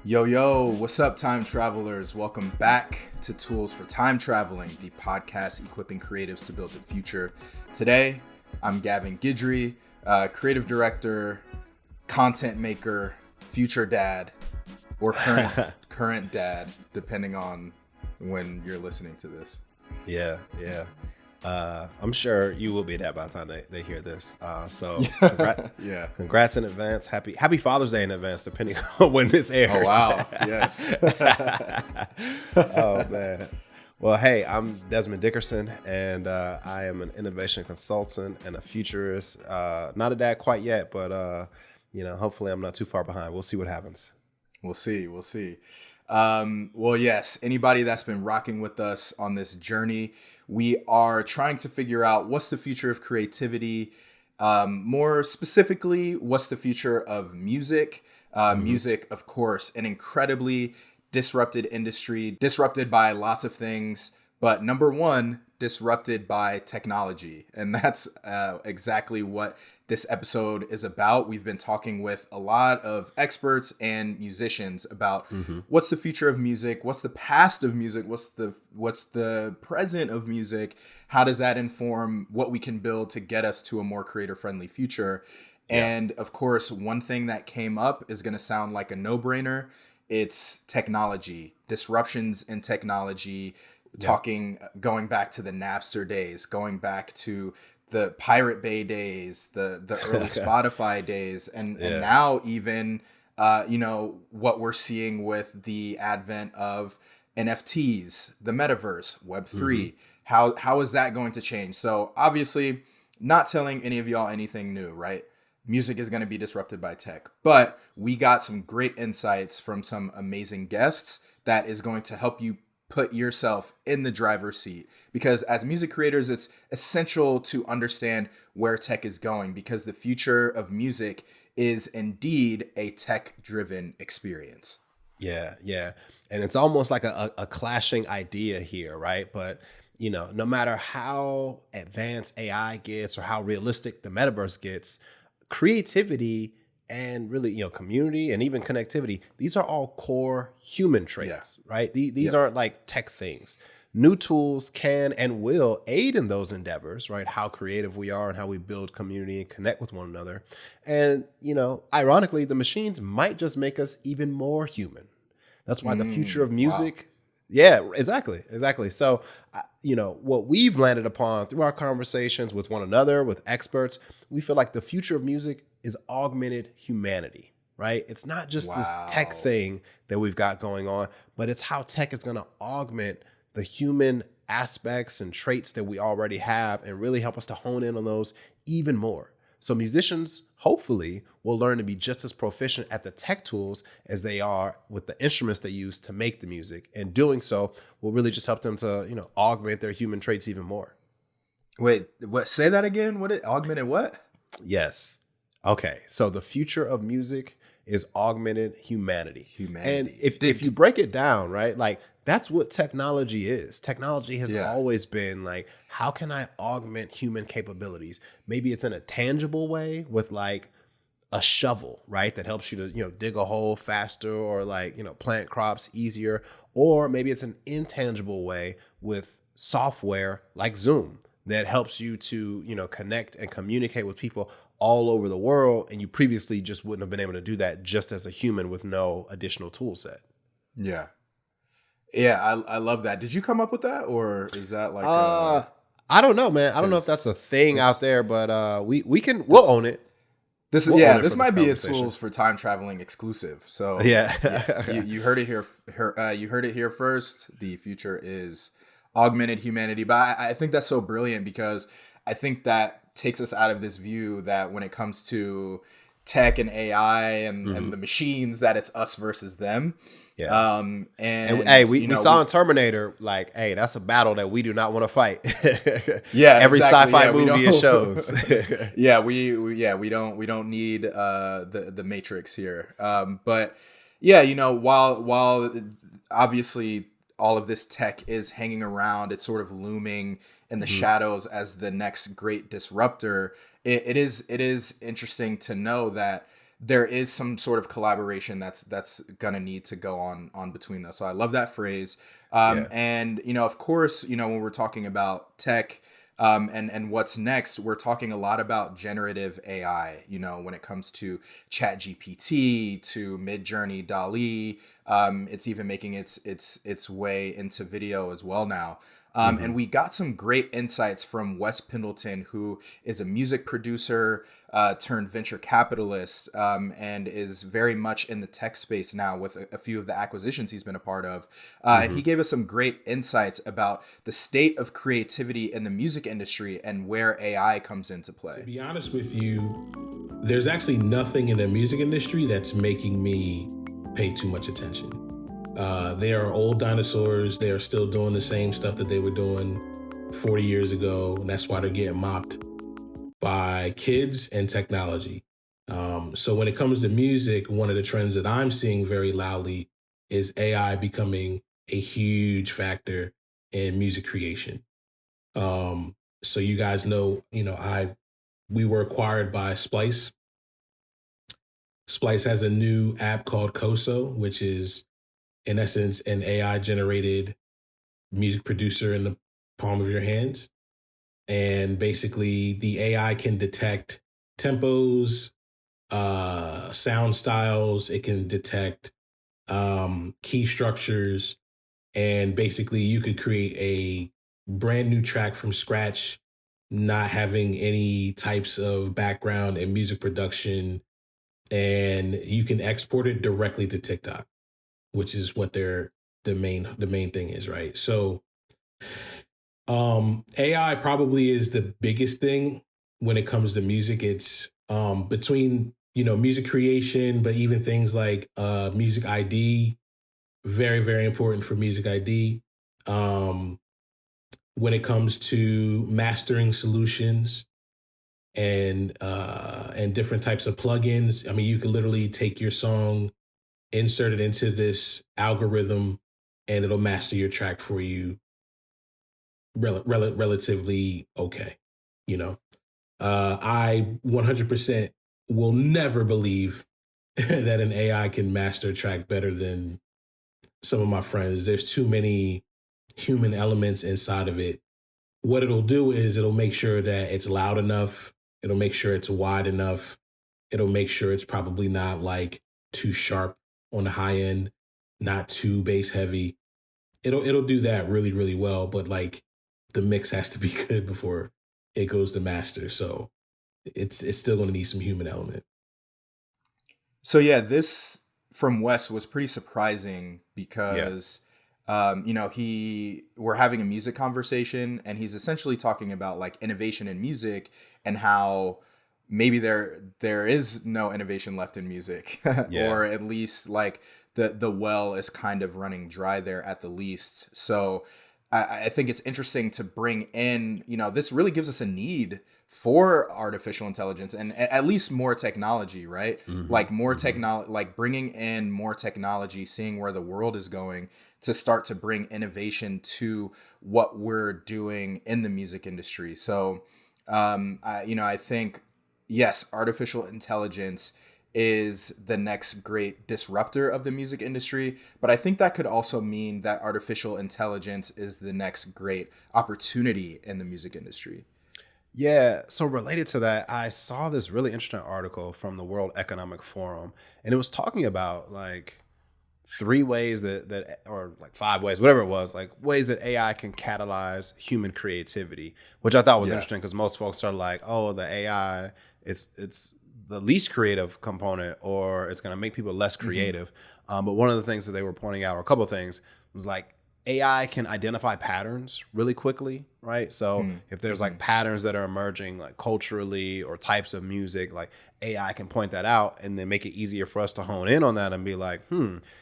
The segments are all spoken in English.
Yo, what's up, time travelers? Welcome back to Tools for Time Traveling, the podcast equipping creatives to build the future. Today, I'm Gavin Guidry, creative director, content maker, future dad, or current dad, depending on when you're listening to this. Yeah. I'm sure you will be that by the time they hear this. Congrats in advance. Happy Father's Day in advance, depending on when this airs. Oh, wow. Yes. Oh, man. Well, hey, I'm Desmond Dickerson, and I am an innovation consultant and a futurist. Not a dad quite yet, but hopefully I'm not too far behind. We'll see what happens. We'll see. Well, yes, anybody that's been rocking with us on this journey, we are trying to figure out what's the future of creativity. More specifically, what's the future of music? Music, of course, an incredibly disrupted industry, disrupted by lots of things. But number one, disrupted by technology. And that's exactly what this episode is about. We've been talking with a lot of experts and musicians about what's the future of music, what's the past of music, what's the present of music, how does that inform what we can build to get us to a more creator-friendly future. Yeah. And of course, one thing that came up is going to sound like a no-brainer. It's technology, disruptions in technology. Going back to the Napster days, going back to the Pirate Bay days, the early Spotify days, and now even what we're seeing with the advent of NFTs, the metaverse, Web3. How is that going to change? So obviously, not telling any of y'all anything new, right? Music is going to be disrupted by tech, but we got some great insights from some amazing guests that is going to help you put yourself in the driver's seat, because as music creators, it's essential to understand where tech is going, because the future of music is indeed a tech-driven experience. Yeah. And it's almost like a clashing idea here, right? But, no matter how advanced AI gets or how realistic the metaverse gets, creativity and really, community and even connectivity, these are all core human traits, right? These aren't like tech things. New tools can and will aid in those endeavors, right? How creative we are and how we build community and connect with one another. And, ironically, the machines might just make us even more human. That's why the future of music. Wow. Yeah, exactly. So, what we've landed upon through our conversations with one another, with experts, we feel like the future of music is augmented humanity, right? It's not just this tech thing that we've got going on, but it's how tech is going to augment the human aspects and traits that we already have and really help us to hone in on those even more. So musicians, hopefully, will learn to be just as proficient at the tech tools as they are with the instruments they use to make the music. And doing so will really just help them to, augment their human traits even more. Wait, what? Say that again? Augmented what? Yes. Okay, so the future of music is augmented humanity. And if you break it down, right, like that's what technology is. Technology has always been like, how can I augment human capabilities? Maybe it's in a tangible way with like a shovel, right, that helps you to, dig a hole faster or like, plant crops easier. Or maybe it's an intangible way with software like Zoom that helps you to, connect and communicate with people all over the world, and you previously just wouldn't have been able to do that just as a human with no additional tool set. Yeah, I love that. Did you come up with that, or is that like I don't know, man. I don't know if that's a thing out there, but we'll own it. This might be a Tools for Time Traveling exclusive. So you heard it here. You heard it here first. The future is augmented humanity, but I think that's so brilliant, because I think that takes us out of this view that when it comes to tech and AI and the machines, that it's us versus them. Yeah. And hey, we saw in Terminator, like, hey, that's a battle that we do not want to fight. Every sci-fi movie it shows. we don't need the Matrix here. But while obviously all of this tech is hanging around, it's sort of looming in the shadows as the next great disruptor. It is interesting to know that there is some sort of collaboration that's gonna need to go on between those. So I love that phrase. Yeah. And of course, when we're talking about tech, and what's next, we're talking a lot about generative AI. When it comes to Chat GPT, to Midjourney, Dali, it's even making its way into video as well now. Hmm. And we got some great insights from Wes Pendleton, who is a music producer turned venture capitalist, and is very much in the tech space now with a few of the acquisitions he's been a part of. And Hmm. he gave us some great insights about the state of creativity in the music industry and where AI comes into To play. be honest with you, there's actually nothing in the music industry that's making me pay too much attention. They are old dinosaurs. They are still doing the same stuff that they were doing 40 years ago. And that's why they're getting mopped by kids and technology. So when it comes to music, one of the trends that I'm seeing very loudly is AI becoming a huge factor in music creation. So you guys know, we were acquired by Splice. Splice has a new app called Koso, which is in essence an AI generated music producer in the palm of your hands. And basically the AI can detect tempos, sound styles, it can detect key structures, and basically you could create a brand new track from scratch, not having any types of background in music production, and you can export it directly to TikTok, which is what the main thing is, right? So AI probably is the biggest thing when it comes to music. It's between music creation, but even things like music ID, very very important for music ID. Um, when it comes to mastering solutions and different types of plugins. I mean, you can literally take your song, insert it into this algorithm, and it'll master your track for you relatively okay. You know, I 100% will never believe that an AI can master a track better than some of my friends. There's too many human elements inside of it. What it'll do is it'll make sure that it's loud enough. It'll make sure it's wide enough. It'll make sure it's probably not like too sharp on the high end, not too bass heavy. It'll do that really really well, but like the mix has to be good before it goes to master. So it's still going to need some human element. So yeah, this from Wes was pretty surprising Yeah. because he we're having a music conversation and he's essentially talking about like innovation in music and how maybe there is no innovation left in music Yeah. or at least like the well is kind of running dry there at the least. So I think it's interesting to bring in, this really gives us a need for artificial intelligence and at least more technology, right? Hmm. Like more Hmm. technology, like bringing in more technology, seeing where the world is going to start to bring innovation to what we're doing in the music industry. So, I think, yes, artificial intelligence is the next great disruptor of the music industry. But I think that could also mean that artificial intelligence is the next great opportunity in the music industry. Yeah. So related to that, I saw this really interesting article from the World Economic Forum, and it was talking about like three ways that or like five ways, whatever it was, like ways that AI can catalyze human creativity, which I thought was Yeah. interesting because most folks are like, oh, the AI, it's the least creative component, or it's going to make people less Hmm. creative. But one of the things that they were pointing out, or a couple of things, was like AI can identify patterns really quickly, right? So if there's Mm-hmm. like patterns that are emerging, like culturally or types of music, like AI can point that out and then make it easier for us to hone in on that and be like,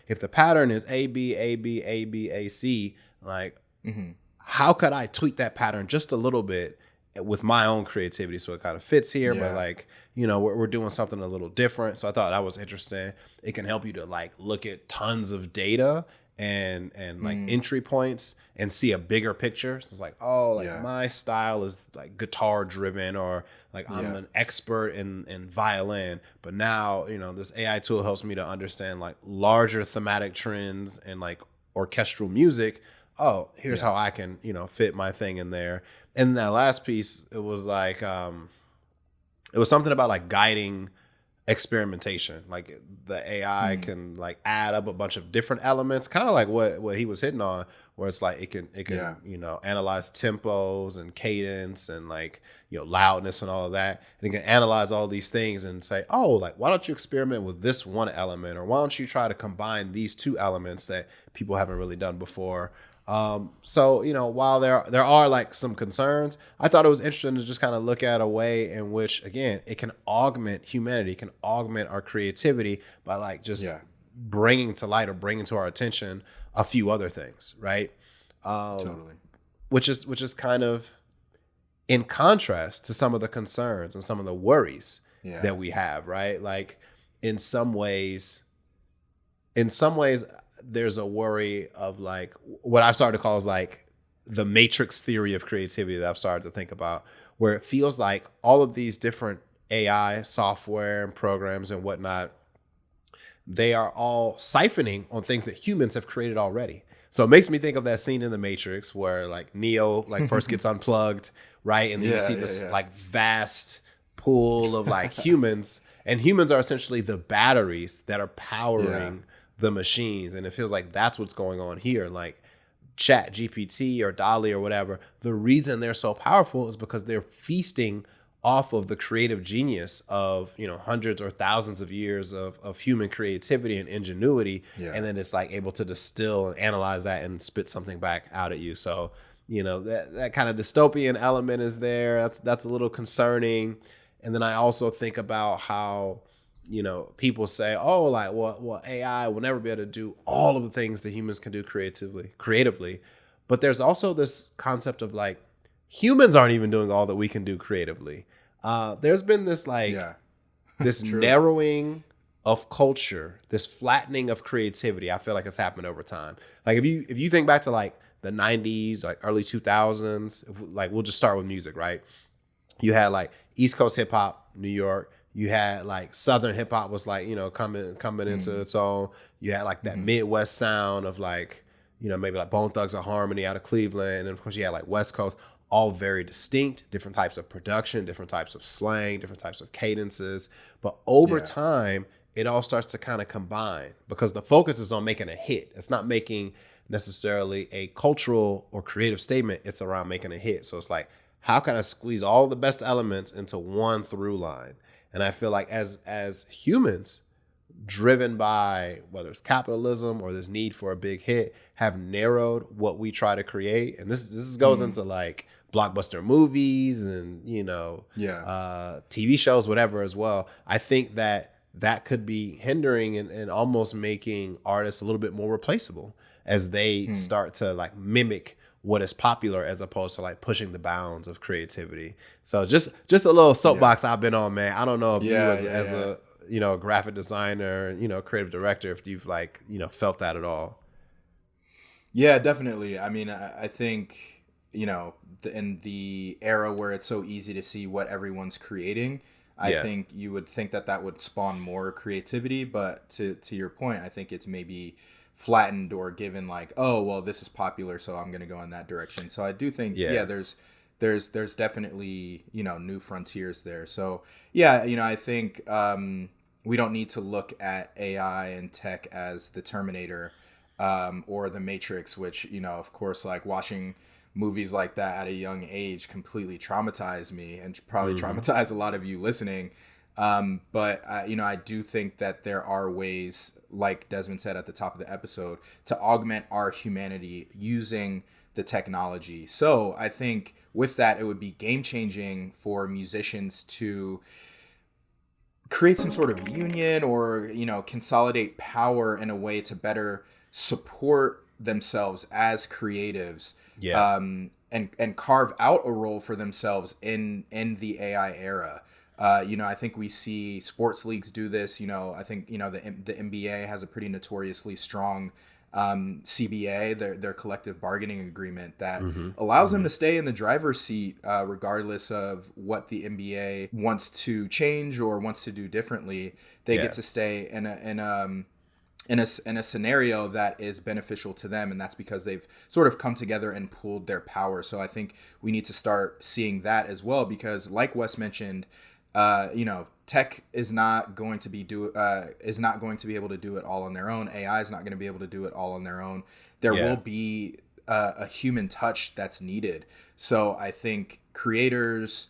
if the pattern is A B A B A B A C, like Hmm. how could I tweak that pattern just a little bit with my own creativity so it kind of fits here, but Yeah. like, we're doing something a little different. So I thought that was interesting. It can help you to like look at tons of data and like entry points and see a bigger picture. So it's like, oh, like my style is like guitar driven, or like I'm an expert in violin. But now, you know, this AI tool helps me to understand like larger thematic trends and like orchestral music. Oh, here's how I can, you know, fit my thing in there. And that last piece, it was like it was something about like guiding experimentation. Like the AI can like add up a bunch of different elements, kind of like what he was hitting on, where it's like it can you know, analyze tempos and cadence and like, you know, loudness and all of that, and it can analyze all these things and say, oh, like why don't you experiment with this one element, or why don't you try to combine these two elements that people haven't really done before. So, you know, while there are like some concerns, I thought it was interesting to just kind of look at a way in which, again, it can augment humanity, can augment our creativity by like just bringing to light or bringing to our attention a few other things, right? Totally. Which is kind of in contrast to some of the concerns and some of the worries that we have, right? Like in some ways, there's a worry of like what I've started to call is like the matrix theory of creativity that I've started to think about, where it feels like all of these different AI software and programs and whatnot, they are all siphoning on things that humans have created already. So it makes me think of that scene in The Matrix where like Neo like first gets unplugged, right? And then you see this like vast pool of like humans, and humans are essentially the batteries that are powering the machines. And it feels like that's what's going on here. Like Chat GPT or Dolly or whatever, the reason they're so powerful is because they're feasting off of the creative genius of, you know, hundreds or thousands of years of human creativity and ingenuity. And then it's like able to distill and analyze that and spit something back out at you. So, you know, that kind of dystopian element is there. That's a little concerning. And then I also think about how, you know, people say, oh, like, well, AI will never be able to do all of the things that humans can do creatively. But there's also this concept of like, humans aren't even doing all that we can do creatively. There's been this like, this narrowing of culture, this flattening of creativity. I feel like it's happened over time. Like if you think back to like the 90s, like early 2000s, like we'll just start with music, right? You had like East Coast hip hop, New York. You had like Southern hip hop was like, you know, coming into its own. You had like that Midwest sound of like, you know, maybe like Bone Thugs and Harmony out of Cleveland. And of course you had like West Coast, all very distinct, different types of production, different types of slang, different types of cadences. But over time, it all starts to kind of combine because the focus is on making a hit. It's not making necessarily a cultural or creative statement. It's around making a hit. So it's like, how can I squeeze all the best elements into one through line? And I feel like as humans, driven by whether it's capitalism or this need for a big hit, have narrowed what we try to create. And this goes into like blockbuster movies and, you know, TV shows, whatever as well. I think that could be hindering and almost making artists a little bit more replaceable as they start to like mimic what is popular as opposed to like pushing the bounds of creativity. So just a little soapbox I've been on, man. I don't know if you as a, you know, graphic designer, you know, creative director, if you've like, you know, felt that at all. Yeah, definitely. I mean, I think, you know, in the era where it's so easy to see what everyone's creating, I think you would think that would spawn more creativity. But to your point, I think it's maybe flattened or given like, oh, well, this is popular, so I'm going to go in that direction. So I do think, there's definitely, you know, new frontiers there. So yeah, you know, I think we don't need to look at AI and tech as the Terminator or the Matrix, which, you know, of course, like watching movies like that at a young age completely traumatized me and probably traumatized a lot of you listening. But you know, I do think that there are ways, like Desmond said at the top of the episode, to augment our humanity using the technology. So I think with that, it would be game changing for musicians to create some sort of union or, you know, consolidate power in a way to better support themselves as creatives. And carve out a role for themselves in the AI era. You know, I think we see sports leagues do this. You know, I think, you know, the NBA has a pretty notoriously strong CBA, their collective bargaining agreement, that Mm-hmm. allows them Mm-hmm. to stay in the driver's seat regardless of what the NBA wants to change or wants to do differently. They get Yeah. to stay in a scenario that is beneficial to them, and that's because they've sort of come together and pooled their power. So I think we need to start seeing that as well, because like Wes mentioned, tech is not going to be able to do it all on their own. AI is not going to be able to do it all on their own. There will Yeah. be a human touch that's needed. So I think creatives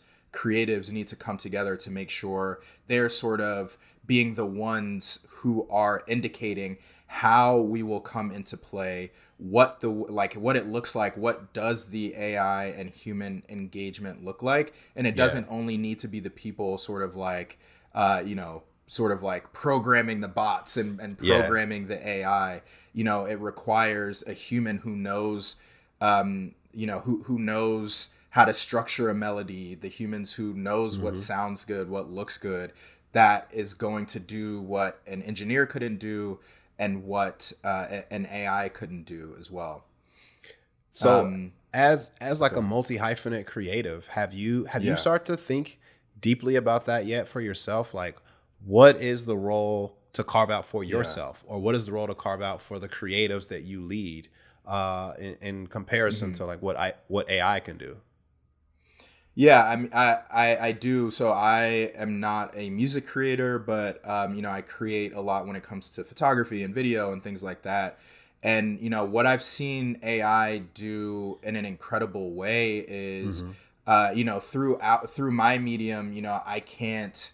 need to come together to make sure they're sort of being the ones who are indicating how we will come into play, what it looks like, what does the AI and human engagement look like. And it Yeah. doesn't only need to be the people sort of like programming the bots and Yeah. programming the AI. It requires a human who knows who knows how to structure a melody, the humans who knows what Mm-hmm. sounds good, what looks good, that is going to do what an engineer couldn't do and what an AI couldn't do as well. So Um, as like Go a ahead. multi-hyphenate creative, have you Yeah. started to think deeply about that yet for yourself? Like, what is the role to carve out for Yeah. yourself, or what is the role to carve out for the creatives that you lead, in comparison Mhm. to like what AI can do? Yeah, I mean, I do. So I am not a music creator, but I create a lot when it comes to photography and video and things like that. And what I've seen AI do in an incredible way is, Mm-hmm. through my medium, I can't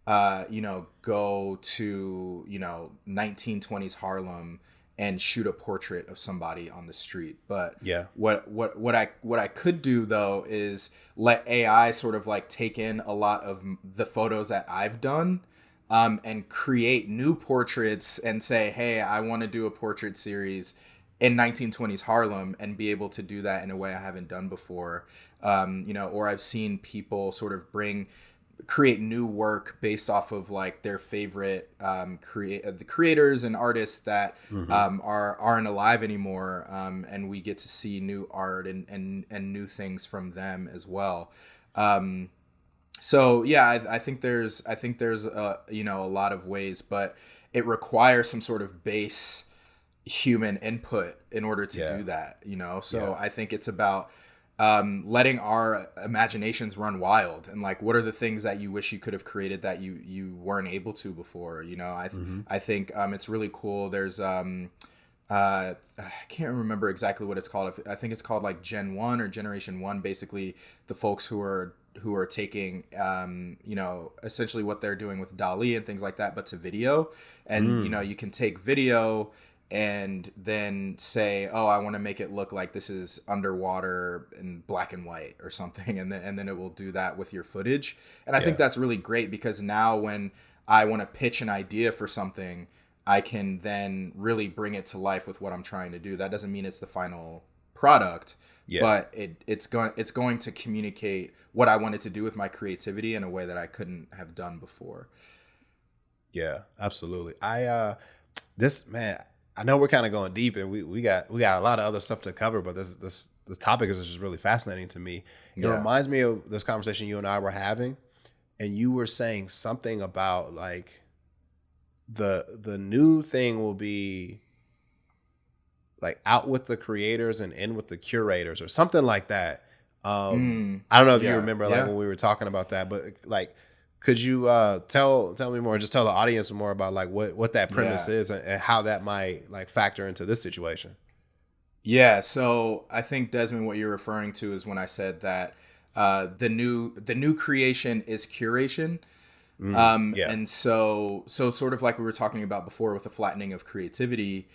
go to 1920s Harlem and shoot a portrait of somebody on the street. But Yeah. what I could do though is let AI sort of like take in a lot of the photos that I've done, and create new portraits and say, hey, I want to do a portrait series in 1920s Harlem, and be able to do that in a way I haven't done before. Or I've seen people sort of create new work based off of like their favorite the creators and artists that Mm-hmm. aren't alive anymore, and we get to see new art and new things from them as well. So yeah, I think there's a lot of ways, but it requires some sort of base human input in order to Yeah. do that. Yeah. So I think it's about letting our imaginations run wild, and like, what are the things that you wish you could have created that you weren't able to before. Mm-hmm. I think it's really cool. There's I can't remember exactly what it's called. I think it's called like Gen 1 or Generation 1, basically the folks who are taking essentially what they're doing with DALL-E and things like that, but to video. And Mm. you can take video and then say, oh, I want to make it look like this is underwater in black and white or something, and then it will do that with your footage. And I think Yeah. that's really great, because now when I want to pitch an idea for something, I can then really bring it to life with what I'm trying to do. That doesn't mean it's the final product, Yeah. but it's going to communicate what I wanted to do with my creativity in a way that I couldn't have done before. Yeah, absolutely. This man, I know we're kind of going deep, and we got a lot of other stuff to cover, but this topic is just really fascinating to me. It Yeah. reminds me of this conversation you and I were having, and you were saying something about like the new thing will be like out with the creators and in with the curators or something like that. I don't know if you Yeah. remember like Yeah. when we were talking about that, but like, could you tell me more, just tell the audience more about like what that premise Yeah. is, and how that might like factor into this situation? Yeah, so I think, Desmond, what you're referring to is when I said that the new creation is curation. Yeah. And so sort of like we were talking about before with the flattening of creativity,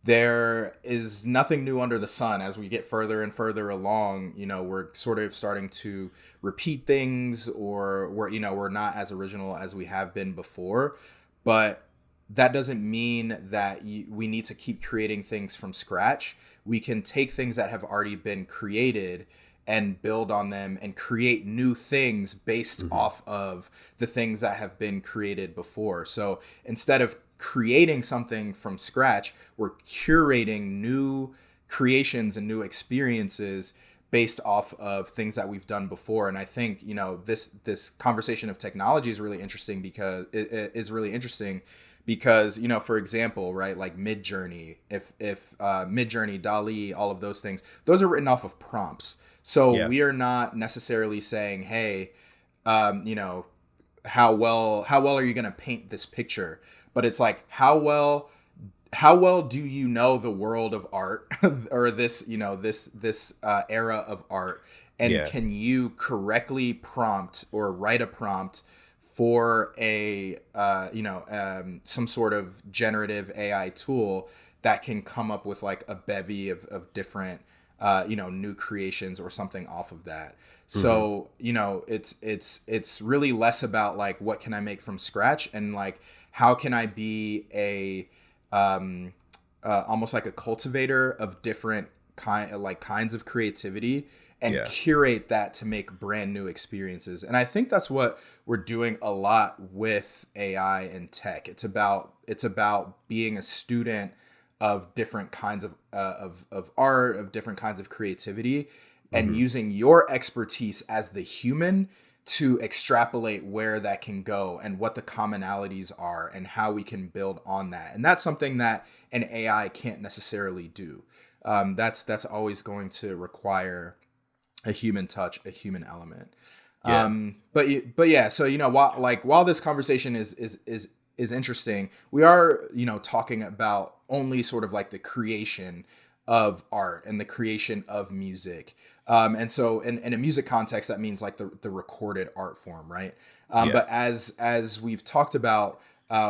there is nothing new under the sun. As we get further and further along, we're sort of starting to repeat things, or we're not as original as we have been before. But that doesn't mean that we need to keep creating things from scratch. We can take things that have already been created and build on them and create new things based Hmm. off of the things that have been created before. So instead of creating something from scratch. We're curating new creations and new experiences based off of things that we've done before. And I think, this conversation of technology is really interesting because it is really interesting because, for example, right, like Midjourney, if Midjourney, DALL-E, all of those things, those are written off of prompts. So we are not necessarily saying, hey, how well are you going to paint this picture? But it's like, how well do you know the world of art or this era of art, and can you correctly prompt or write a prompt for a some sort of generative AI tool that can come up with like a bevy of different new creations or something off of that. So it's really less about like what can I make from scratch and like how can I be a almost like a cultivator of different kinds of creativity and curate that to make brand new experiences. And I think that's what we're doing a lot with AI and tech. It's about being a student of different kinds of art, of different kinds of creativity, and using your expertise as the human to extrapolate where that can go and what the commonalities are and how we can build on that. And that's something that an AI can't necessarily do. That's always going to require a human touch, a human element. But yeah, so while this conversation is interesting, we are talking about only sort of like the creation of art and the creation of music. And so in a music context, that means like the recorded art form, right? But as we've talked about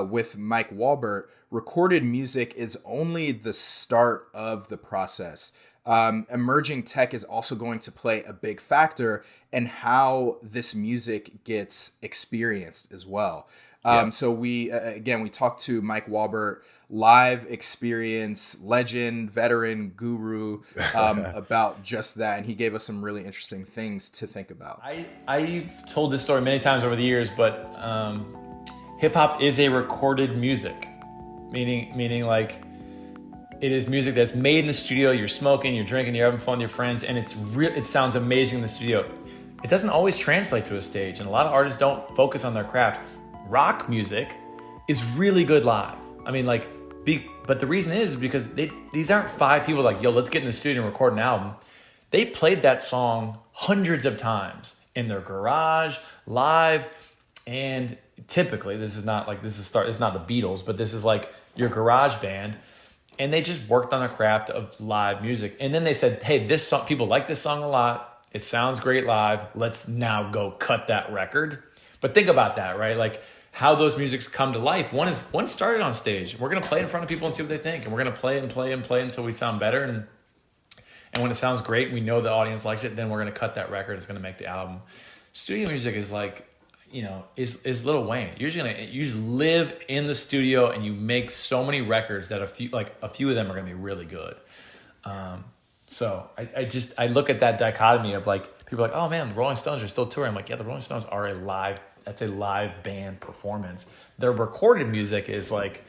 with Mike Walbert, recorded music is only the start of the process. Emerging tech is also going to play a big factor in how this music gets experienced as well. So we talked to Mike Walbert, live experience legend, veteran, guru, about just that, and he gave us some really interesting things to think about. I've told this story many times over the years, but hip hop is a recorded music, meaning like it is music that's made in the studio. You're smoking, you're drinking, you're having fun with your friends, and it sounds amazing in the studio. It doesn't always translate to a stage, and a lot of artists don't focus on their craft. Rock music is really good live. I mean, but the reason is because these aren't five people like, yo, let's get in the studio and record an album. They played that song hundreds of times in their garage, live, and typically it's not the Beatles, but this is like your garage band. And they just worked on the craft of live music. And then they said, hey, this song, people like this song a lot. It sounds great live. Let's now go cut that record. But think about that, right? Like how those musics come to life. One started on stage. We're going to play it in front of people and see what they think. And we're going to play and play and play until we sound better. And when it sounds great, and we know the audience likes it, then we're going to cut that record. It's going to make the album. Studio music is like, is Lil Wayne. You just live in the studio and you make so many records that a few of them are going to be really good. So I look at that dichotomy of like, people are like, oh man, the Rolling Stones are still touring. I'm like, yeah, the Rolling Stones are that's a live band performance. Their recorded music is like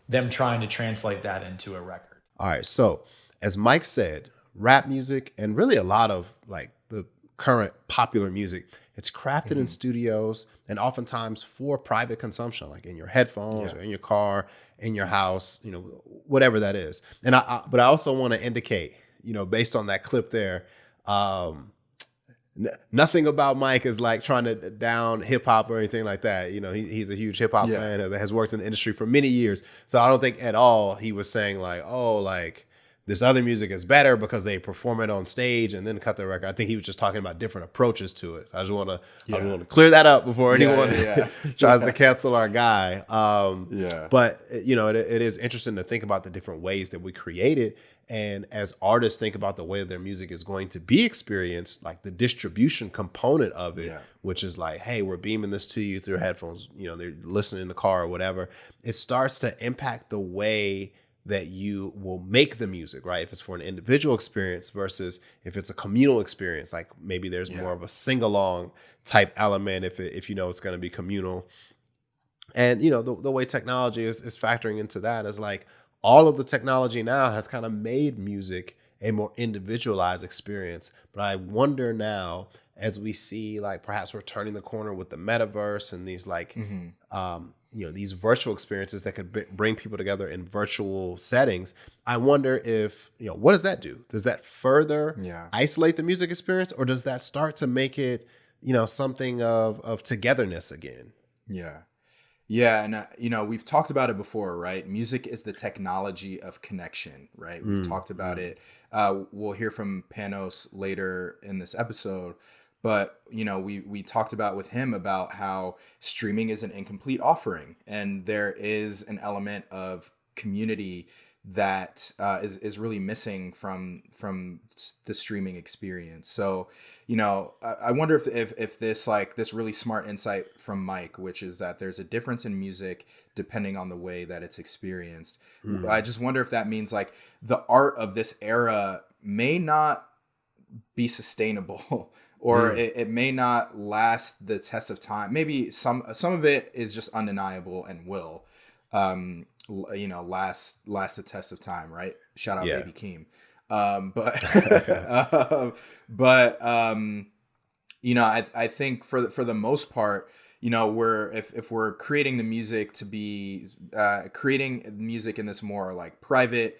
them trying to translate that into a record. All right. So as Mike said, rap music and really a lot of like the current popular music, it's crafted in studios and oftentimes for private consumption, like in your headphones or in your car, in your house, whatever that is. And but I also want to indicate, based on that clip there, nothing about Mike is like trying to down hip hop or anything like that. He's a huge hip hop fan that has worked in the industry for many years. So I don't think at all he was saying like, oh, like this other music is better because they perform it on stage and then cut the record. I think he was just talking about different approaches to it. I just want to clear that up before anyone tries to cancel our guy. But it is interesting to think about the different ways that we create it. And as artists think about the way their music is going to be experienced, like the distribution component of it, which is like, hey, we're beaming this to you through headphones, they're listening in the car or whatever. It starts to impact the way that you will make the music, right? If it's for an individual experience versus if it's a communal experience, like maybe there's more of a sing-along type element if it's going to be communal. And the way technology is factoring into that is like all of the technology now has kind of made music a more individualized experience. But I wonder now, as we see like perhaps we're turning the corner with the metaverse and these like these virtual experiences that could bring people together in virtual settings. I wonder if what does that do? Does that further Yeah. isolate the music experience, or does that start to make it something of togetherness again? Yeah. Yeah, and we've talked about it before, right? Music is the technology of connection, right? We've talked about it. We'll hear from Panos later in this episode, but we talked about with him about how streaming is an incomplete offering, and there is an element of community that is really missing from the streaming experience. So I wonder if this really smart insight from Mike, which is that there's a difference in music depending on the way that it's experienced. I just wonder if that means like the art of this era may not be sustainable or it may not last the test of time. Maybe some of it is just undeniable and will last the test of time, right? Shout out Yeah. Baby Keem. I think for the most part, we're if we're creating the music to be creating music in this more like private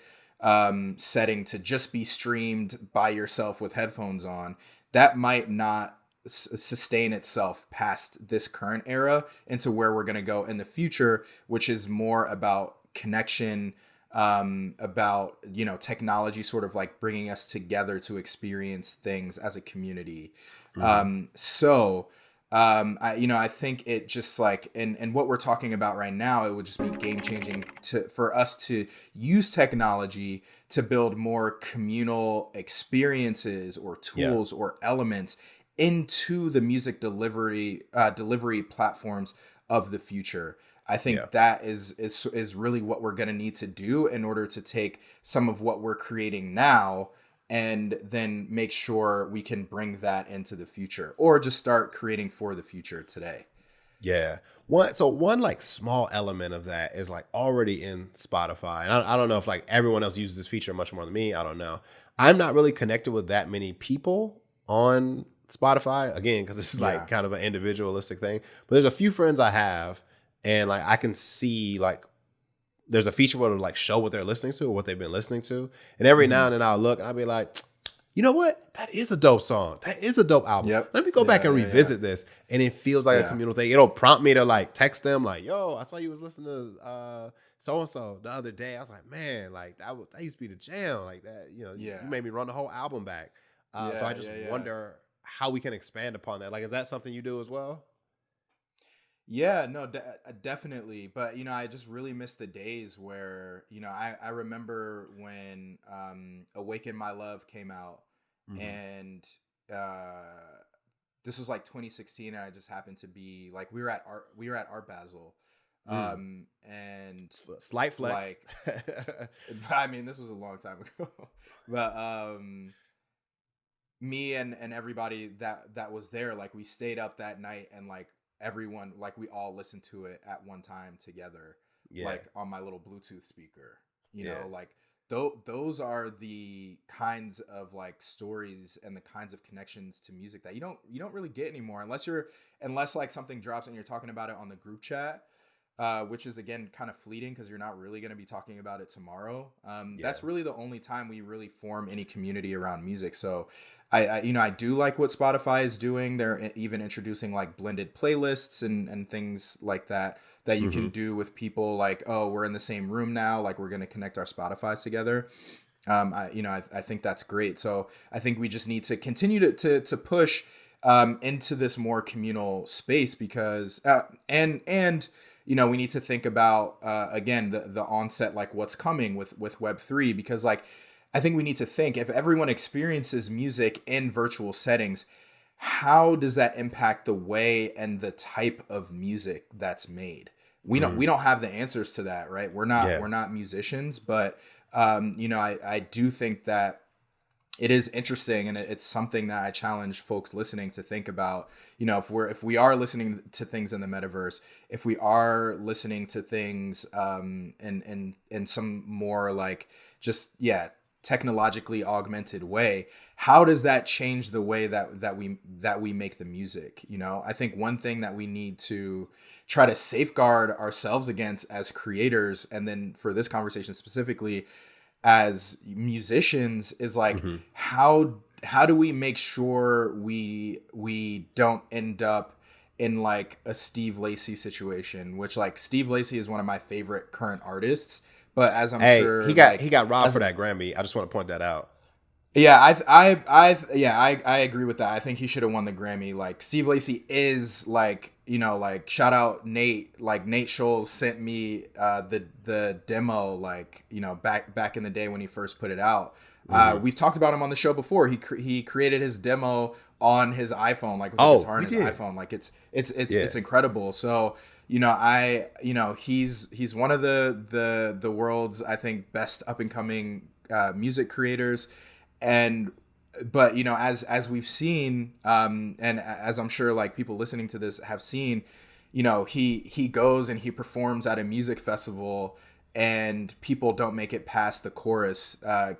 setting to just be streamed by yourself with headphones on, that might not sustain itself past this current era into where we're going to go in the future, which is more about connection, about technology sort of like bringing us together to experience things as a community. I think it just like and what we're talking about right now, it would just be game changing for us to use technology to build more communal experiences or tools or elements into the music delivery platforms of the future. I think that is really what we're going to need to do in order to take some of what we're creating now and then make sure we can bring that into the future or just start creating for the future today. Yeah. One like small element of that is like already in Spotify. And I don't know if like everyone else uses this feature much more than me. I don't know. I'm not really connected with that many people on Spotify, again, because this is like kind of an individualistic thing. But there's a few friends I have, and like I can see like there's a feature where it'll like show what they're listening to or what they've been listening to. And every now and then I'll look and I'll be like, you know what? That is a dope song. That is a dope album. Yep. Let me go back and revisit this. And it feels like a communal thing. It'll prompt me to like text them like, yo, I saw you was listening to so-and-so the other day. I was like, man, like that used to be the jam. Like that, you made me run the whole album back. So I just wonder how we can expand upon that. Like, is that something you do as well? Yeah, no, definitely. But, I just really miss the days where, I remember when Awaken My Love came out and this was like 2016 and I just happened to be like, we were at Art Basel. And slight flex. Like, I mean, this was a long time ago, but me and everybody that was there, like we stayed up that night and like everyone, like we all listened to it at one time together, like on my little Bluetooth speaker, like those are the kinds of like stories and the kinds of connections to music that you don't really get anymore unless like something drops and you're talking about it on the group chat, which is again kind of fleeting because you're not really going to be talking about it tomorrow. That's really the only time we really form any community around music. So I do like what Spotify is doing. They're even introducing like blended playlists and things like that you can do with people like, oh, we're in the same room now, like we're going to connect our Spotifys together. I think that's great. So I think we just need to continue to push into this more communal space because and we need to think about again the onset, like what's coming with Web3, because like I think we need to think, if everyone experiences music in virtual settings, how does that impact the way and the type of music that's made? We don't have the answers to that, right? We're not musicians, but I do think that it is interesting, and it's something that I challenge folks listening to think about. You know, if we are listening to things in the metaverse, if we are listening to things in some more like just technologically augmented way, how does that change the way that we make the music? You know, I think one thing that we need to try to safeguard ourselves against as creators, and then for this conversation specifically as musicians, is like how do we make sure we don't end up in like a Steve Lacy situation, which like Steve Lacy is one of my favorite current artists, but as I'm sure he got robbed for that Grammy. I just want to point that out. Yeah, I agree with that. I think he should have won the Grammy. Like Steve Lacy is like, you know, like shout out Nate. Like Nate Scholes sent me the demo, like, you know, back in the day when he first put it out. We've talked about him on the show before. He created his demo on his iPhone, like with a guitar on his iPhone. Like it's incredible. So, you know, he's one of the world's, I think, best up and coming music creators. But you know, as we've seen, and as I'm sure like people listening to this have seen, you know, he goes and he performs at a music festival, and people don't make it past the chorus.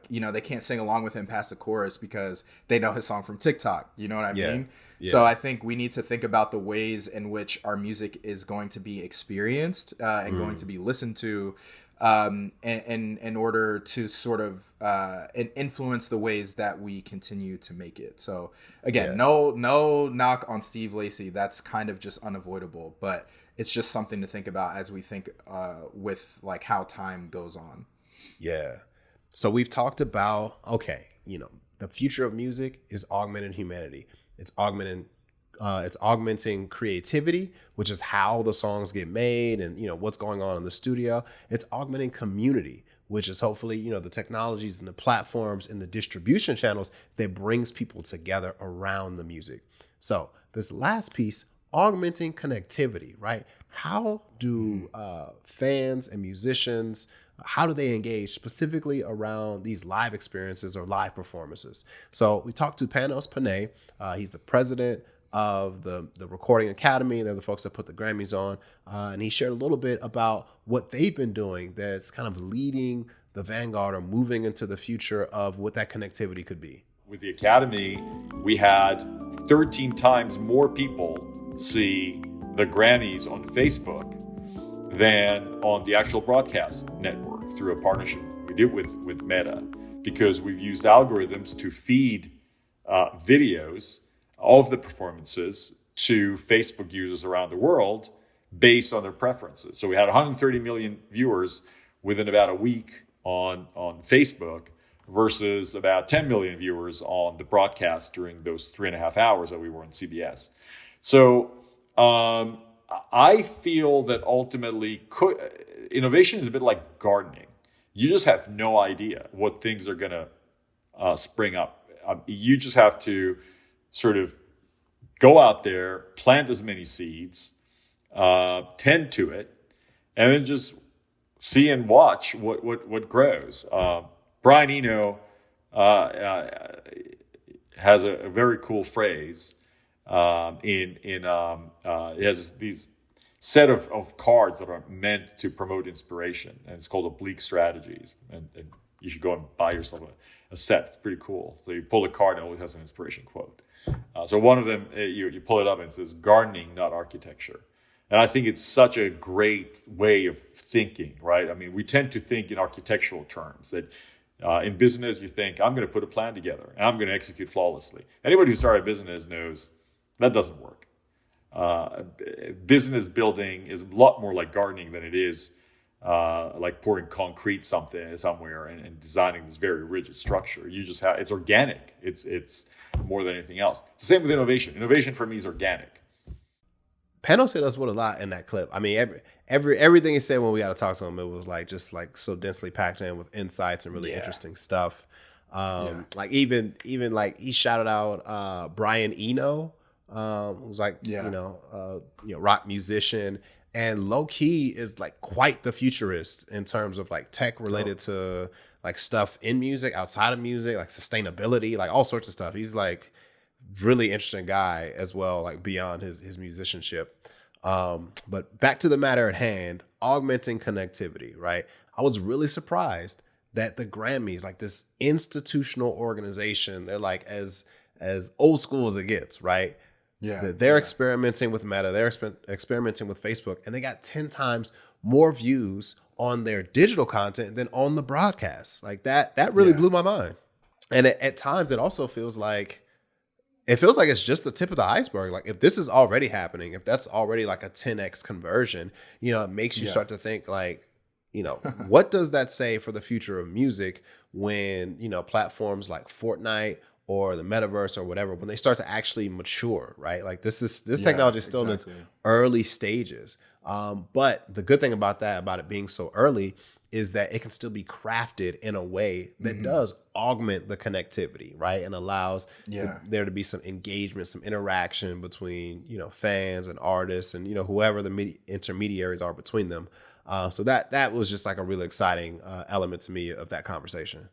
You know, they can't sing along with him past the chorus because they know his song from TikTok. You know what I mean? Yeah. So I think we need to think about the ways in which our music is going to be experienced and going to be listened to, in order to sort of influence the ways that we continue to make it. So again, no knock on Steve Lacy. That's kind of just unavoidable, but it's just something to think about as we think with like how time goes on. Yeah. So we've talked about, okay, you know, the future of music is augmented humanity. It's augmenting creativity, which is how the songs get made and, you know, what's going on in the studio. It's augmenting community, which is hopefully, you know, the technologies and the platforms and the distribution channels that brings people together around the music. So this last piece, augmenting connectivity, right? How do fans and musicians, how do they engage specifically around these live experiences or live performances? So we talked to Panos Panay. He's the president of the Recording Academy. They're the folks that put the Grammys on. And he shared a little bit about what they've been doing that's kind of leading the vanguard or moving into the future of what that connectivity could be. With the Academy, we had 13 times more people see the Grammys on Facebook than on the actual broadcast network through a partnership we did with Meta, because we've used algorithms to feed videos of the performances to Facebook users around the world based on their preferences. So we had 130 million viewers within about a week on Facebook versus about 10 million viewers on the broadcast during those 3.5 hours that we were on CBS. So I feel that ultimately innovation is a bit like gardening. You just have no idea what things are going to spring up. You just have to sort of go out there, plant as many seeds, tend to it, and then just see and watch what grows. Brian Eno has a very cool phrase. He has these set of cards that are meant to promote inspiration, and it's called oblique strategies. And you should go and buy yourself a set. It's pretty cool. So you pull a card and it always has an inspiration quote. So one of them, you pull it up and it says, "Gardening, not architecture." And I think it's such a great way of thinking, right? I mean, we tend to think in architectural terms that in business, you think, I'm going to put a plan together and I'm going to execute flawlessly. Anybody who started a business knows that doesn't work. Business building is a lot more like gardening than it is like pouring concrete somewhere and designing this very rigid structure. You just have, it's organic. It's more than anything else. It's the same with innovation. Innovation for me is organic. Panos hit us with a lot in that clip. I mean, everything he said when we got to talk to him, it was like just like so densely packed in with insights and really interesting stuff. Like even like he shouted out Brian Eno, who's like you know rock musician, and low key is like quite the futurist in terms of like tech related to like stuff in music, outside of music, like sustainability, like all sorts of stuff. He's like really interesting guy as well, like beyond his musicianship. But back to the matter at hand, augmenting connectivity, right? I was really surprised that the Grammys, like this institutional organization, they're like as old school as it gets, right? Yeah. They're experimenting with Meta, they're experimenting with Facebook, and they got 10 times more views on their digital content than on the broadcast. Like that really blew my mind. And at times it also feels like it's just the tip of the iceberg. Like if this is already happening, if that's already like a 10x conversion, it makes you start to think like, what does that say for the future of music when, platforms like Fortnite or the metaverse or whatever, when they start to actually mature, right? Like this technology is still in its early stages. But the good thing about it being so early, is that it can still be crafted in a way that does augment the connectivity, right? And allows there to be some engagement, some interaction between, fans and artists and, whoever the intermediaries are between them. So that was just like a really exciting element to me of that conversation.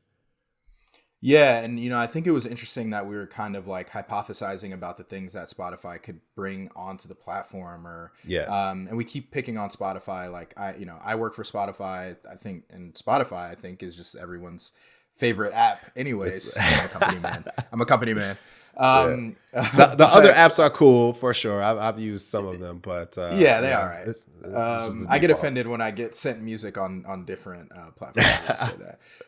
Yeah, and I think it was interesting that we were kind of like hypothesizing about the things that Spotify could bring onto the platform, and we keep picking on Spotify. Like I work for Spotify, I think, and Spotify I think is just everyone's favorite app. Anyways, I'm a company man. The other apps are cool for sure. I've used some of them, but they are right. It's I get offended when I get sent music on different platforms. I'll say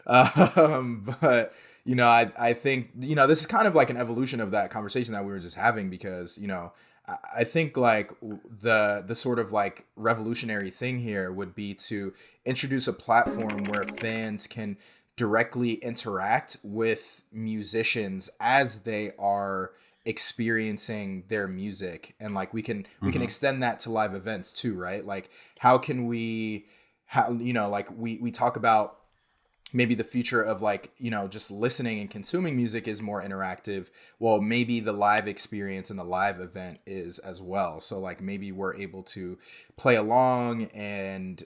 that, but. I think, this is kind of like an evolution of that conversation that we were just having, because, I think like the sort of like revolutionary thing here would be to introduce a platform where fans can directly interact with musicians as they are experiencing their music. And like we can extend that to live events too, right? Like how can we we talk about maybe the future of like, just listening and consuming music is more interactive. Well, maybe the live experience and the live event is as well. So like maybe we're able to play along and,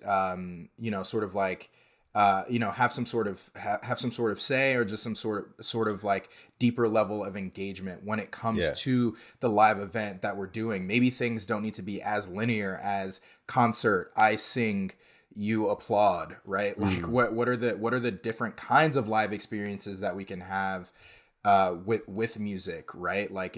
sort of like, have some sort of say, or just some sort of like deeper level of engagement when it comes to the live event that we're doing. Maybe things don't need to be as linear as concert, I sing, you applaud, right? Like what are the different kinds of live experiences that we can have with music, right? Like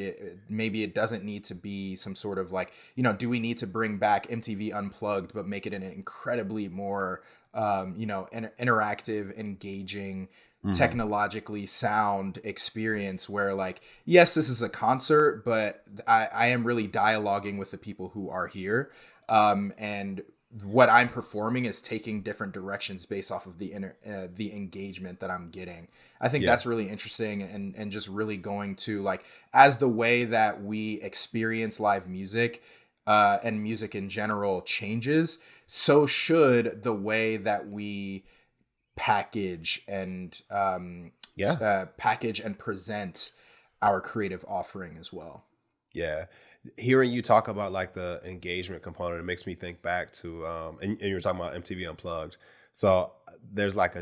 maybe it doesn't need to be some sort of like, do we need to bring back MTV Unplugged but make it an incredibly more interactive, engaging, technologically sound experience where like, yes, this is a concert, but I am really dialoguing with the people who are here, and what I'm performing is taking different directions based off of the engagement that I'm getting. I think that's really interesting, and just really going to like, as the way that we experience live music and music in general changes, so should the way that we package and present our creative offering as well. Yeah. Hearing you talk about like the engagement component, it makes me think back to and you were talking about MTV Unplugged. So there's like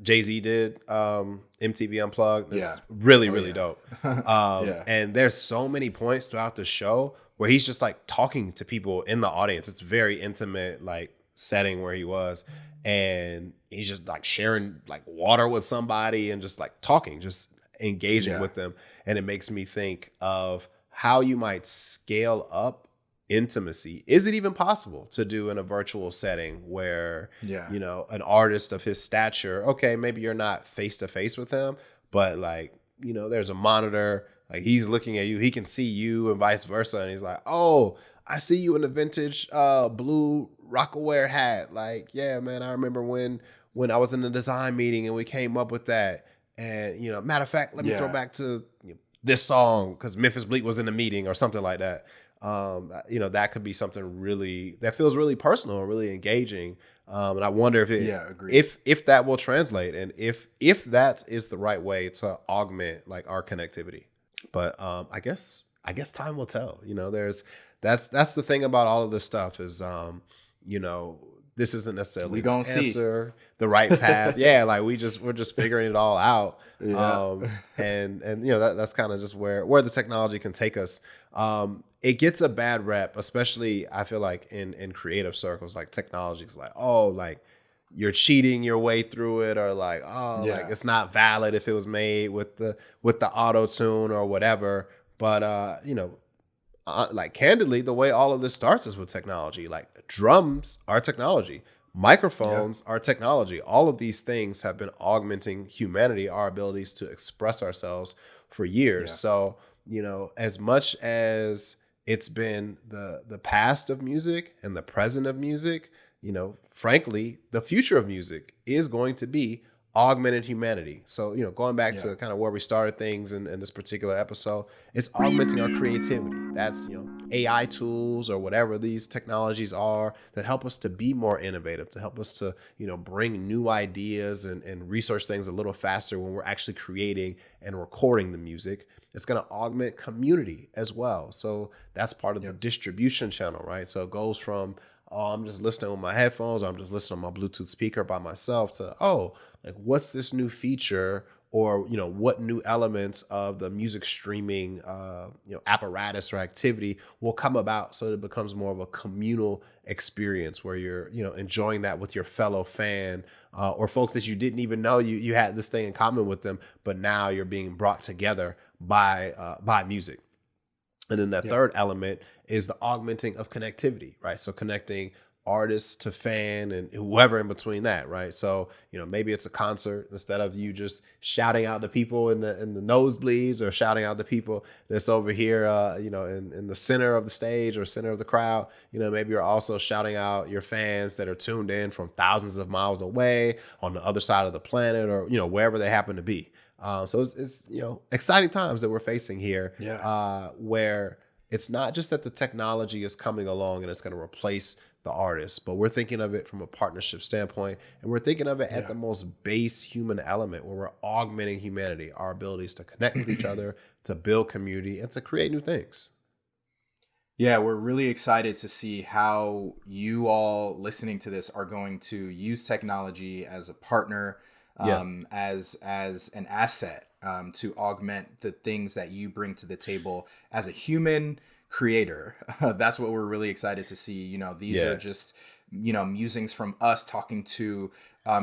Jay-Z did MTV Unplugged. It's really dope. And there's so many points throughout the show where he's just like talking to people in the audience. It's a very intimate like setting where he was, and he's just like sharing like water with somebody and just like talking, just engaging with them. And it makes me think of how you might scale up intimacy. Is it even possible to do in a virtual setting where, an artist of his stature, okay, maybe you're not face to face with him, but like, there's a monitor, like he's looking at you, he can see you and vice versa. And he's like, oh, I see you in the vintage blue Rockaware hat. Like, yeah, man, I remember when I was in the design meeting and we came up with that. And, matter of fact, let me throw back to this song because Memphis Bleak was in the meeting or something like that. That could be something really that feels really personal and really engaging. And I wonder if that will translate, and if that is the right way to augment like our connectivity. But I guess time will tell. That's the thing about all of this stuff is this isn't necessarily We gonna the see. answer, the right path. Yeah, like we're just figuring it all out. Yeah. And you know that's kind of just where the technology can take us. It gets a bad rep, especially I feel like in creative circles. Like technology is like, oh, like you're cheating your way through it, or like, oh, Yeah. like it's not valid if it was made with the auto tune or whatever. But you know, like candidly, the way all of this starts is with technology. Like drums are technology, microphones are technology. All of these things have been augmenting humanity, our abilities to express ourselves for years. Yeah. So, you know, as much as it's been the past of music and the present of music, you know, frankly, the future of music is going to be augmented humanity. So, you know, going back to kind of where we started things in this particular episode, it's augmenting our creativity. That's, you know, AI tools or whatever these technologies are that help us to be more innovative, to help us to, you know, bring new ideas and research things a little faster when we're actually creating and recording the music. It's going to augment community as well. So that's part of the distribution channel, right? So it goes from, oh, I'm just listening with my headphones, or I'm just listening on my Bluetooth speaker by myself, to, oh, like what's this new feature, or, you know, what new elements of the music streaming, you know, apparatus or activity will come about, so that it becomes more of a communal experience where you're, you know, enjoying that with your fellow fan, or folks that you didn't even know you had this thing in common with them, but now you're being brought together by music. And then that third element is the augmenting of connectivity, right? So connecting artists to fan and whoever in between that, right? So, you know, maybe it's a concert, instead of you just shouting out the people in the nosebleeds, or shouting out the people that's over here, you know, in the center of the stage or center of the crowd. You know, maybe you're also shouting out your fans that are tuned in from thousands of miles away on the other side of the planet, or, you know, wherever they happen to be. So it's, you know, exciting times that we're facing here, where it's not just that the technology is coming along and it's going to replace the artist, but we're thinking of it from a partnership standpoint, and we're thinking of it at the most base human element, where we're augmenting humanity, our abilities to connect with each other, to build community, and to create new things. Yeah, we're really excited to see how you all listening to this are going to use technology as a partner, as an asset, to augment the things that you bring to the table as a human creator. That's what we're really excited to see. You know, these are just, you know, musings from us talking to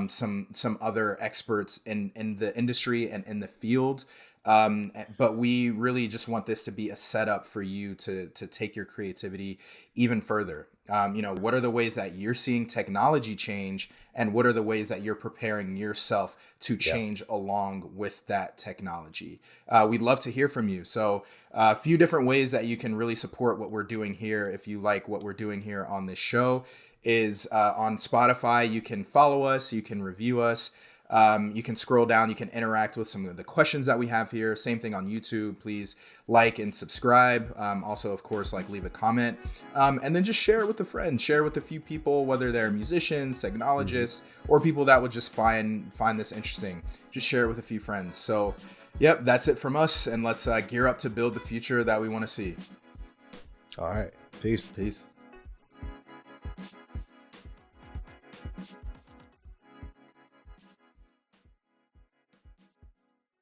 some other experts in the industry and in the field. But we really just want this to be a setup for you to take your creativity even further. You know, what are the ways that you're seeing technology change, and what are the ways that you're preparing yourself to change along with that technology? We'd love to hear from you. So a few different ways that you can really support what we're doing here, if you like what we're doing here on this show, is on Spotify. You can follow us, you can review us. You can scroll down, you can interact with some of the questions that we have here. Same thing on YouTube. Please like and subscribe. Also, of course, like, leave a comment, and then just share it with a friend, share with a few people, whether they're musicians, technologists, or people that would just find this interesting. Just share it with a few friends. So, yep, that's it from us, and let's gear up to build the future that we want to see. All right. Peace. Peace.